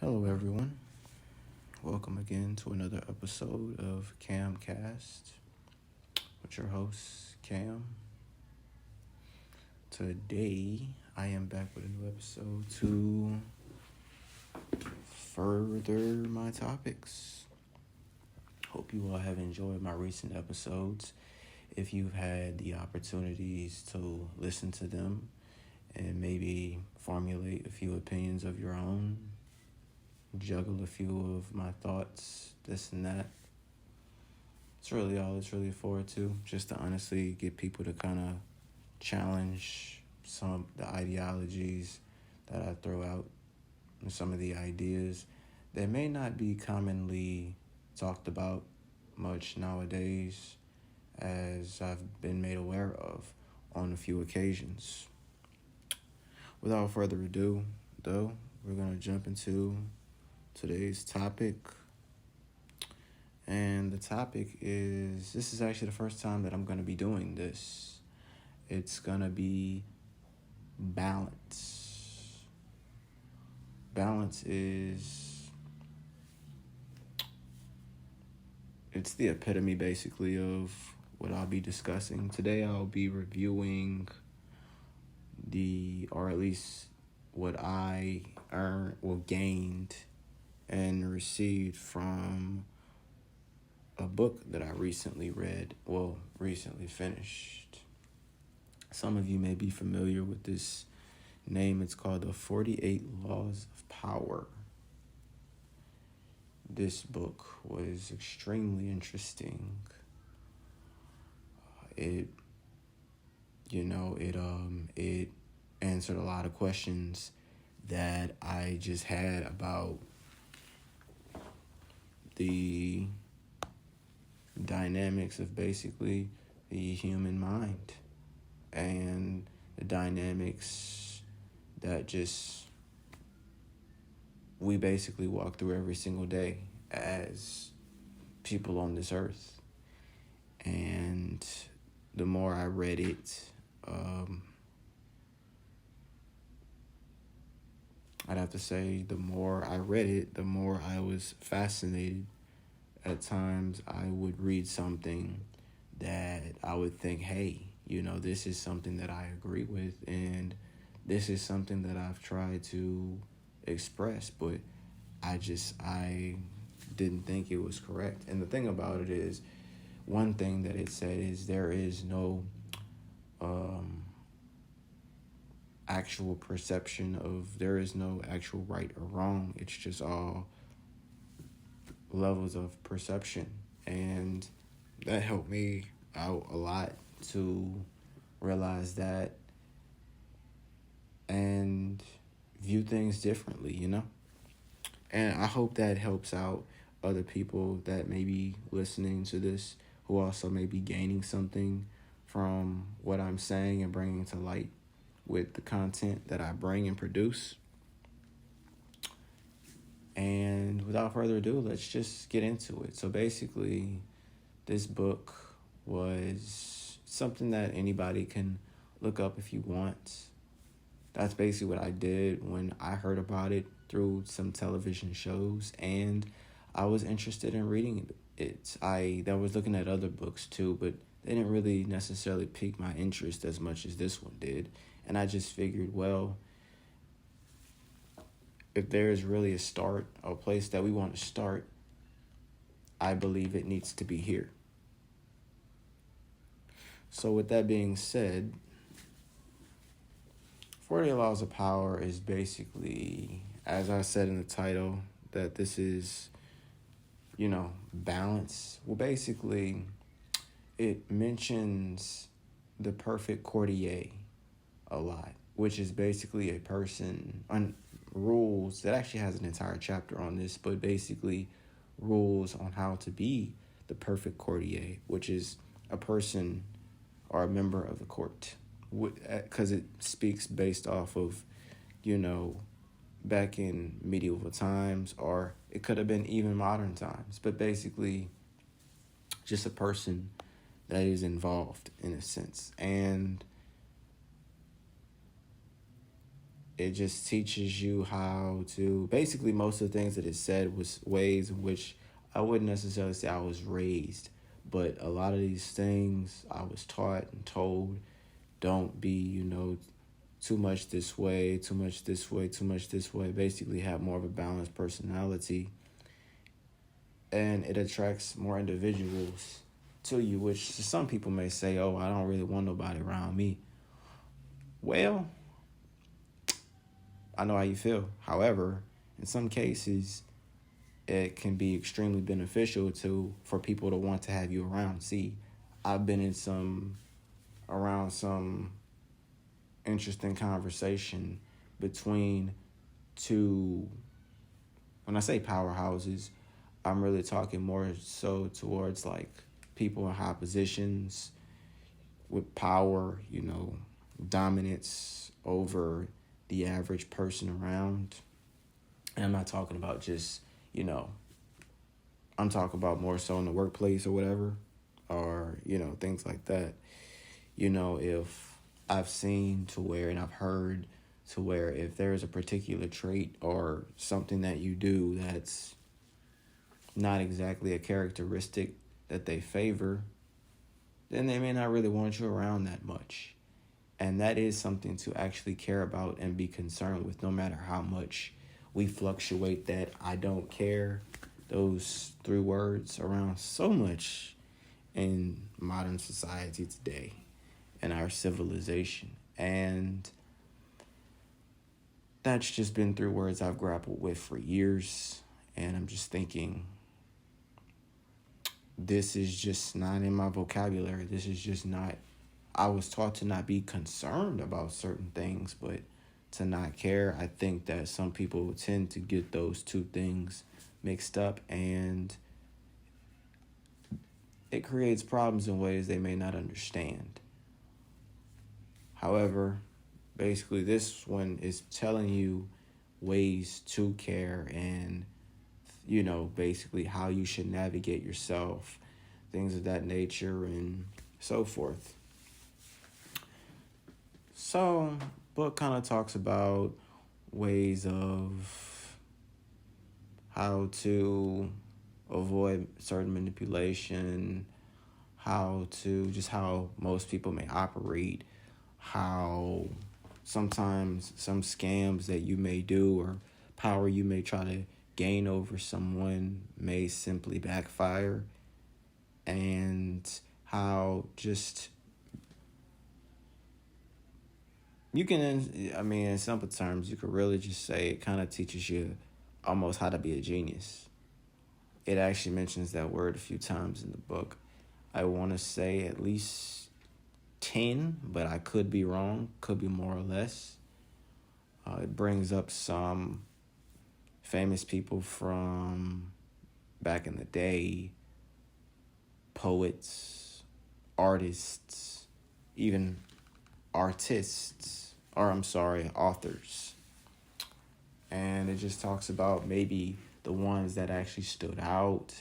Hello, everyone. Welcome again to another episode of Camcast with your host, Cam. Today, I am back with a new episode to further my topics. Hope you all have enjoyed my recent episodes. If you've had the opportunities to listen to them and maybe formulate a few opinions of your own, juggle a few of my thoughts, this and that. It's really all it's really forward to, just to honestly get people to kind of challenge some of the ideologies that I throw out and some of the ideas that may not be commonly talked about much nowadays, as I've been made aware of on a few occasions. Without further ado, though, we're going to jump into today's topic. And the topic is, this is actually the first time that I'm going to be doing this. It's going to be balance. Balance it's the epitome basically of what I'll be discussing. Today I'll be reviewing or at least what I gained and received from a book that I recently finished. Some of you may be familiar with this name. It's called The 48 Laws of Power. This book was extremely interesting. It answered a lot of questions that I just had about the dynamics of basically the human mind and the dynamics that we basically walk through every single day as people on this earth. And the more I read it, I'd have to say the more I read it, the more I was fascinated. At times I would read something that I would think, hey, this is something that I agree with, and this is something that I've tried to express, but I didn't think it was correct. And the thing about it is, one thing that it said is there is no actual perception there is no actual right or wrong. It's just all levels of perception. And that helped me out a lot to realize that and view things differently, And I hope that helps out other people that may be listening to this, who also may be gaining something from what I'm saying and bringing to light with the content that I bring and produce. And without further ado, let's just get into it. So basically, this book was something that anybody can look up if you want. That's basically what I did when I heard about it through some television shows, and I was interested in reading it. I was looking at other books too, but they didn't really necessarily pique my interest as much as this one did. And I just figured, well, if there is really a place that we want to start, I believe it needs to be here. So with that being said, 48 Laws of Power is basically, as I said in the title, that this is, balance. Well, basically, it mentions the perfect courtier a lot, which is basically a person on rules that actually has an entire chapter on this, but basically rules on how to be the perfect courtier, which is a person or a member of the court, because it speaks based off of, back in medieval times, or it could have been even modern times, but basically just a person that is involved in a sense. And it just teaches you how to, basically most of the things that it said was ways in which I wouldn't necessarily say I was raised, but a lot of these things I was taught and told, don't be, too much this way, too much this way, too much this way. Basically have more of a balanced personality, and it attracts more individuals to you, which some people may say, oh, I don't really want nobody around me. Well, I know how you feel. However, in some cases, it can be extremely beneficial for people to want to have you around. See, I've been around some interesting conversation between two, when I say powerhouses, I'm really talking more so towards like people in high positions with power, dominance over the average person around. And I'm not talking about just, I'm talking about more so in the workplace or whatever, or, things like that. If I've seen to where, and I've heard to where, if there's a particular trait or something that you do that's not exactly a characteristic that they favor, then they may not really want you around that much. And that is something to actually care about and be concerned with, no matter how much we fluctuate that I don't care, those 3 words, around so much in modern society today and our civilization. And that's just been 3 words I've grappled with for years. And I'm just thinking, this is just not in my vocabulary. This is just not, I was taught to not be concerned about certain things, but to not care. I think that some people tend to get those 2 things mixed up, and it creates problems in ways they may not understand. However, basically this one is telling you ways to care and, basically how you should navigate yourself, things of that nature and so forth. So, book kind of talks about ways of how to avoid certain manipulation, how most people may operate, how sometimes some scams that you may do or power you may try to gain over someone may simply backfire, and how just you can, in simple terms, you could really just say it kind of teaches you almost how to be a genius. It actually mentions that word a few times in the book. I want to say at least 10, but I could be wrong, could be more or less. It brings up some famous people from back in the day, poets, artists, even authors. And it just talks about maybe the ones that actually stood out,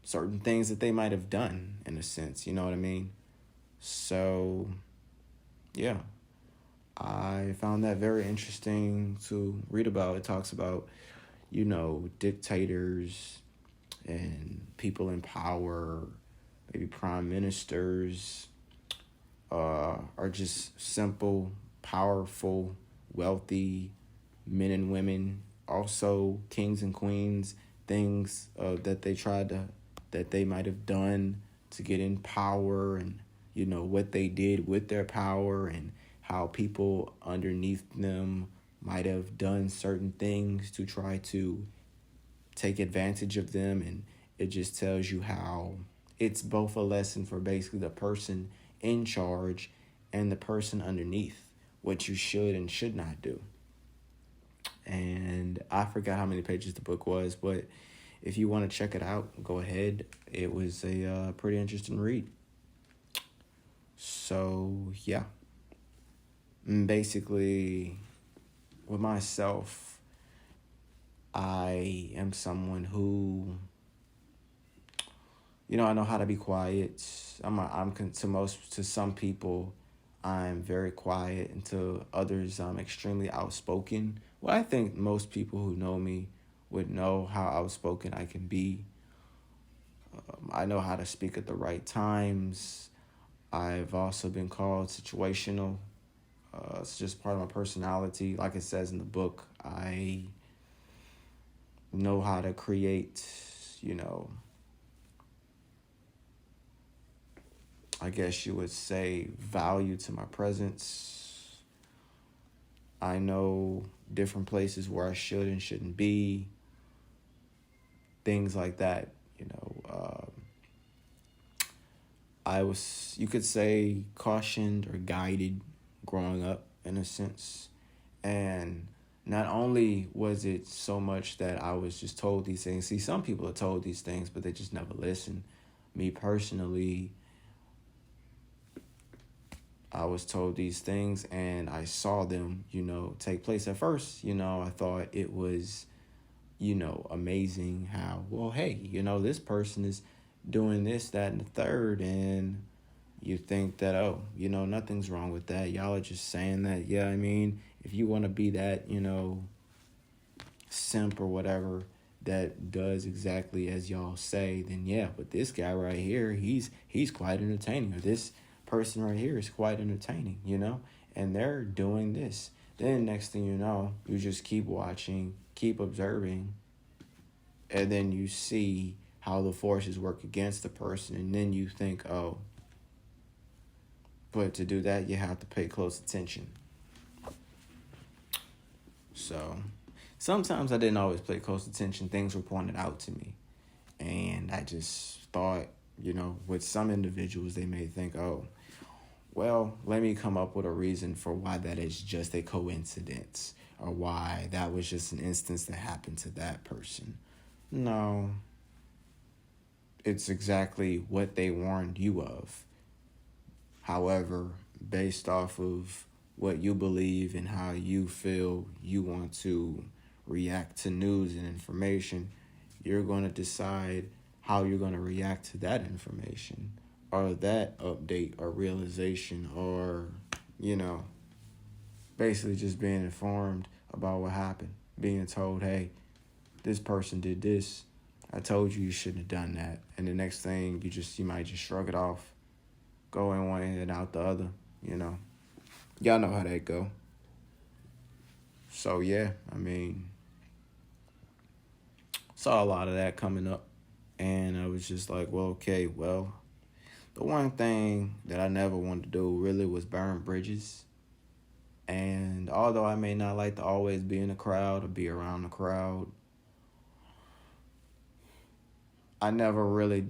certain things that they might have done in a sense, you know what I mean? So, yeah, I found that very interesting to read about. It talks about, dictators and people in power, maybe prime ministers, are just simple, powerful, wealthy men and women, also kings and queens, things that they might have done to get in power, and what they did with their power, and how people underneath them might have done certain things to try to take advantage of them. And it just tells you how it's both a lesson for basically the person in charge and the person underneath, what you should and should not do. And I forgot how many pages the book was, but if you want to check it out, go ahead. It was a pretty interesting read. So, yeah. Basically, with myself, I am someone who, I know how to be quiet. To some people, I'm very quiet, and to others, I'm extremely outspoken. Well, I think most people who know me would know how outspoken I can be. I know how to speak at the right times. I've also been called situational. It's just part of my personality. Like it says in the book, I know how to create, you know, I guess you would say, value to my presence. I know different places where I should and shouldn't be. Things like that, you know. I was, you could say, cautioned or guided growing up in a sense. And not only was it so much that I was just told these things. See, some people are told these things, but they just never listen. Me personally, I was told these things and I saw them, you know, take place. At first, you know, I thought it was, you know, amazing how, well, hey, you know, this person is doing this, that, and the third. And you think that, oh, you know, nothing's wrong with that. Y'all are just saying that. Yeah, I mean, if you want to be that, you know, simp or whatever that does exactly as y'all say, then yeah, but this guy right here, he's quite entertaining. Or this person right here is quite entertaining, you know, and they're doing this. Then next thing you know, you just keep watching, keep observing, and then you see how the forces work against the person, and then you think, oh, but to do that, you have to pay close attention. So sometimes I didn't always pay close attention. Things were pointed out to me. And I just thought, you know, with some individuals, they may think, oh, well, let me come up with a reason for why that is just a coincidence, or why that was just an instance that happened to that person. No, it's exactly what they warned you of. However, based off of what you believe and how you feel you want to react to news and information, you're going to decide how you're going to react to that information or that update or realization, or, you know, basically just being informed about what happened, being told, hey, this person did this. I told you shouldn't have done that. And the next thing, you might just shrug it off, go in one and out the other, you know. Y'all know how that go. So, yeah, I mean, saw a lot of that coming up. And I was just like, well, okay, well, the one thing that I never wanted to do really was burn bridges. And although I may not like to always be in the crowd or be around the crowd, I never really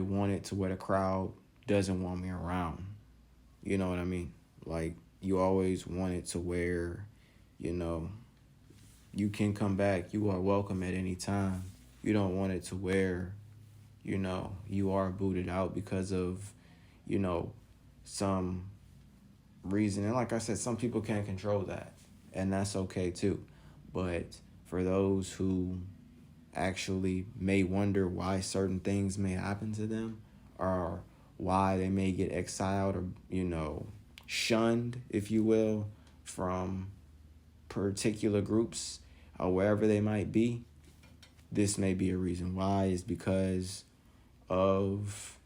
wanted to where the crowd doesn't want me around. You know what I mean? Like, you always want it to where, you know, you can come back. You are welcome at any time. You don't want it to where, you know, you are booted out because of, you know, some reason. And like I said, some people can't control that, and that's okay too. But for those who actually may wonder why certain things may happen to them, or why they may get exiled or, you know, shunned, if you will, from particular groups or wherever they might be, this may be a reason why. Is because of,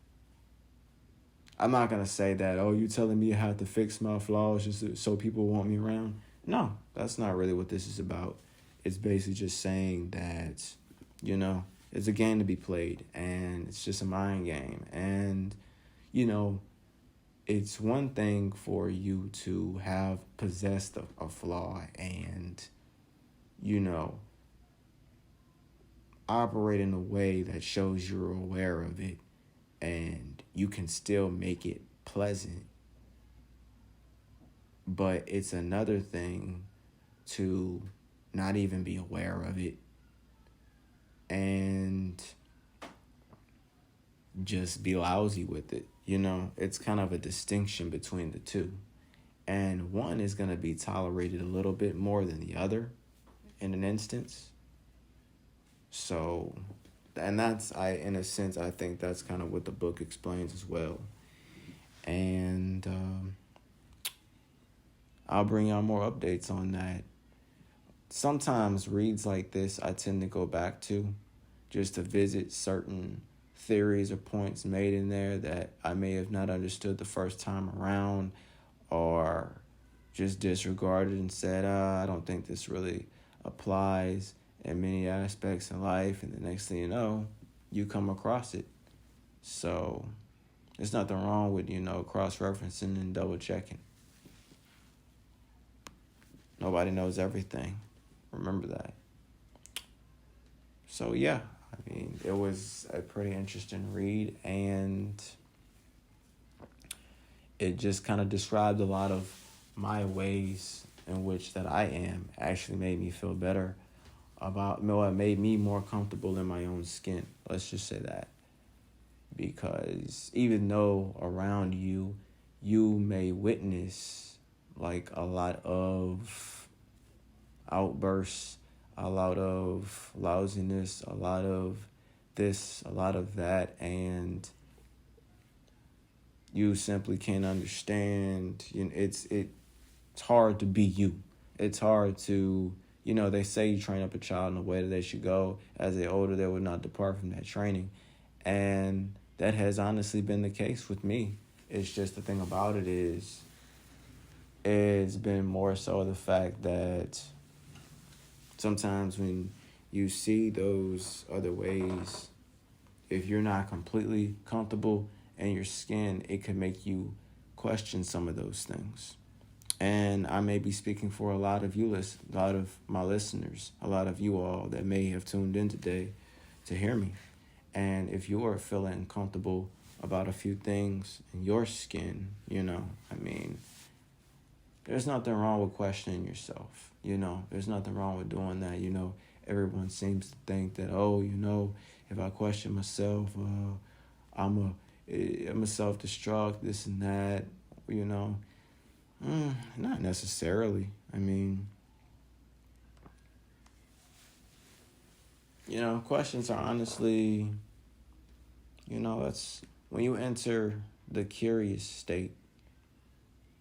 I'm not going to say that, oh, you telling me I have to fix my flaws just so people want me around. No, that's not really what this is about. It's basically just saying that, you know, it's a game to be played, and it's just a mind game. And, you know, it's one thing for you to have possessed a flaw and, you know, operate in a way that shows you're aware of it and you can still make it pleasant. But it's another thing to not even be aware of it and just be lousy with it. You know, it's kind of a distinction between the two. And one is going to be tolerated a little bit more than the other in an instance. So, and that's, in a sense, I think that's kind of what the book explains as well. And I'll bring y'all more updates on that. Sometimes reads like this I tend to go back to just to visit certain theories or points made in there that I may have not understood the first time around, or just disregarded and said, I don't think this really applies in many aspects in life. And the next thing you know, you come across it. So there's nothing wrong with, cross-referencing and double-checking. Nobody knows everything. Remember that. So, yeah, I mean, it was a pretty interesting read, and it just kind of described a lot of my ways in which that I am. Actually made me feel better about, it made me more comfortable in my own skin. Let's just say that. Because even though around you, you may witness like a lot of outbursts, a lot of lousiness, a lot of this, a lot of that, and you simply can't understand. It's hard to be you. It's hard to, they say you train up a child in the way that they should go. As they older, they will not depart from that training. And that has honestly been the case with me. It's just the thing about it is, it's been more so the fact that sometimes when you see those other ways, if you're not completely comfortable in your skin, it can make you question some of those things. And I may be speaking for a lot of you, a lot of my listeners, a lot of you all that may have tuned in today to hear me. And if you are feeling comfortable about a few things in your skin, there's nothing wrong with questioning yourself. There's nothing wrong with doing that. Everyone seems to think that, if I question myself, I'm a self-destruct, this and that, not necessarily. Questions are honestly, that's when you enter the curious state.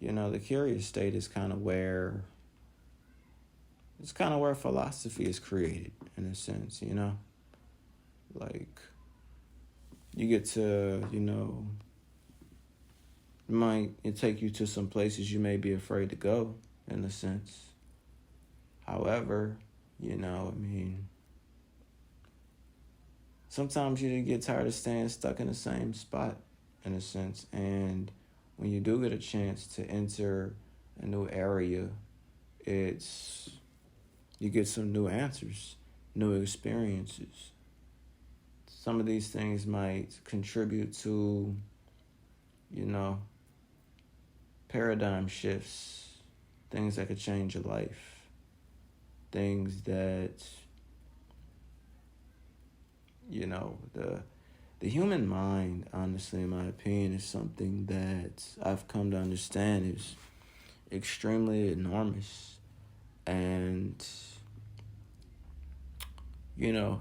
The curious state is kind of where philosophy is created, in a sense, like you get to, it take you to some places you may be afraid to go, in a sense. However, sometimes you get tired of staying stuck in the same spot, in a sense. And when you do get a chance to enter a new area, you get some new answers, new experiences. Some of these things might contribute to, paradigm shifts, things that could change your life, things that, the human mind, honestly, in my opinion, is something that I've come to understand is extremely enormous. And,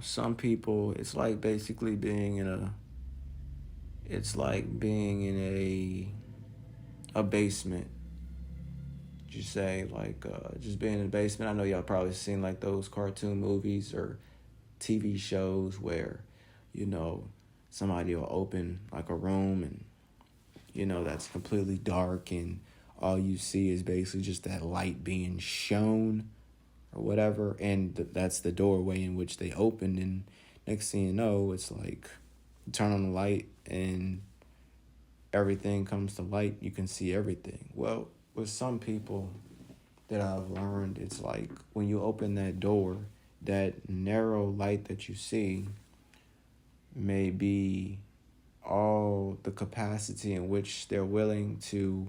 some people, it's like basically being in a basement. You say, just being in a basement. I know y'all probably seen like those cartoon movies or TV shows where, somebody will open like a room and, that's completely dark and all you see is basically just that light being shown or whatever. And that's the doorway in which they opened. And next thing you know, it's like you turn on the light and everything comes to light. You can see everything. Well, with some people that I've learned, it's like when you open that door, that narrow light that you see may be all the capacity in which they're willing to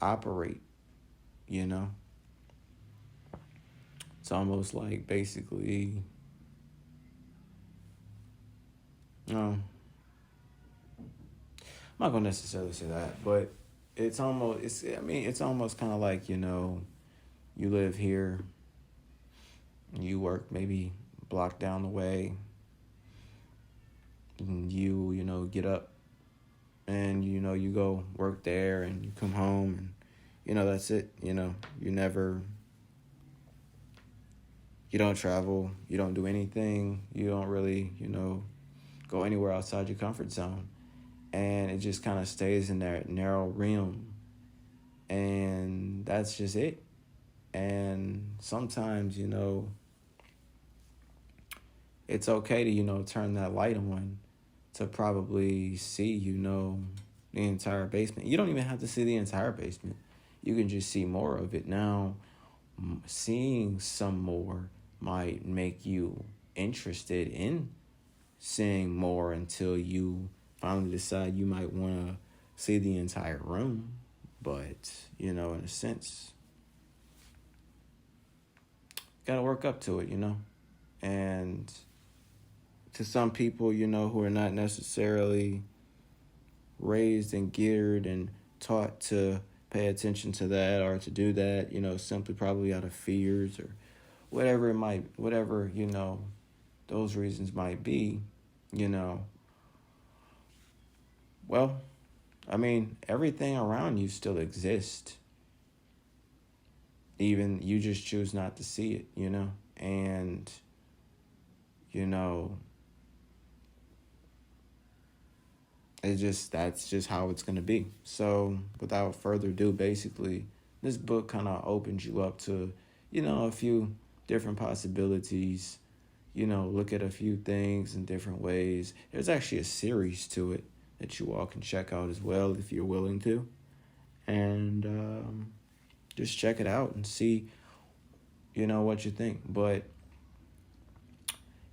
operate, It's almost like basically, I'm not going to necessarily say that, but it's almost kind of like, you live here, you work maybe a block down the way, and you get up and, you go work there and you come home and, that's it. You don't travel, you don't do anything, you don't really, go anywhere outside your comfort zone. And it just kind of stays in that narrow realm. And that's just it. And sometimes, it's okay to, turn that light on to probably see, the entire basement. You don't even have to see the entire basement. You can just see more of it. Now, seeing some more might make you interested in seeing more until you finally decide you might want to see the entire room. But, in a sense, got to work up to it, And to some people, who are not necessarily raised and geared and taught to pay attention to that or to do that, simply probably out of fears or whatever those reasons might be, well, everything around you still exists. Even you just choose not to see it, and, that's just how it's going to be. So without further ado, basically, this book kind of opens you up to, a few different possibilities, look at a few things in different ways. There's actually a series to it that you all can check out as well if you're willing to. And just check it out and see, what you think. But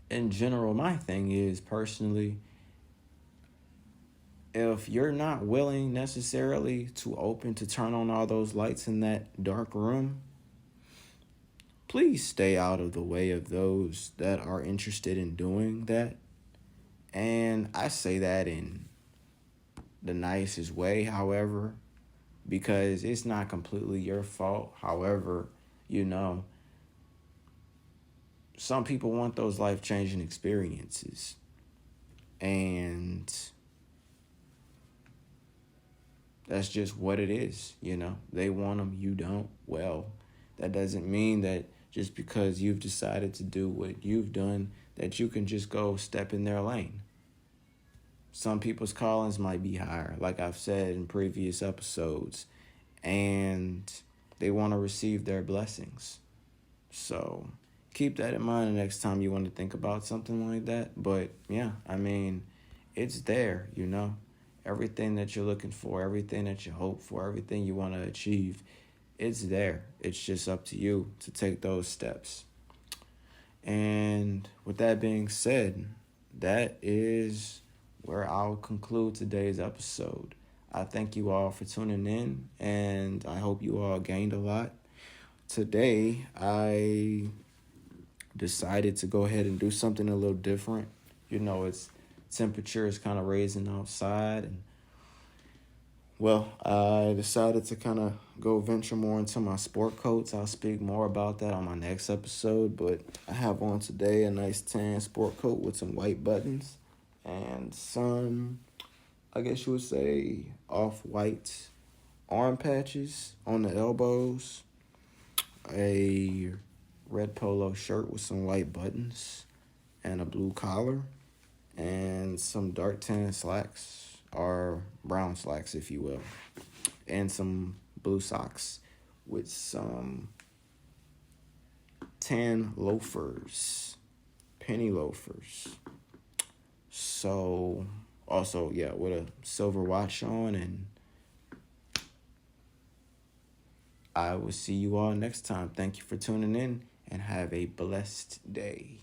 in general, my thing is, personally, if you're not willing necessarily to turn on all those lights in that dark room, please stay out of the way of those that are interested in doing that. And I say that in the nicest way, however, because it's not completely your fault. However, some people want those life-changing experiences. And that's just what it is, They want them, you don't. Well, that doesn't mean that just because you've decided to do what you've done that you can just go step in their lane. Some people's callings might be higher, like I've said in previous episodes, and they want to receive their blessings. So keep that in mind the next time you want to think about something like that. But yeah, it's there, Everything that you're looking for, everything that you hope for, everything you want to achieve, it's there. It's just up to you to take those steps. And with that being said, that is where I'll conclude today's episode. I thank you all for tuning in, and I hope you all gained a lot. Today, I decided to go ahead and do something a little different. It's temperature is kind of raising outside, and I decided to kind of go venture more into my sport coats. I'll speak more about that on my next episode, but I have on today a nice tan sport coat with some white buttons and some, I guess you would say, off-white arm patches on the elbows, a red polo shirt with some white buttons and a blue collar, and some dark tan slacks, or brown slacks, if you will, and some blue socks with some tan loafers, penny loafers. So, also, with a silver watch on, and I will see you all next time. Thank you for tuning in, and have a blessed day.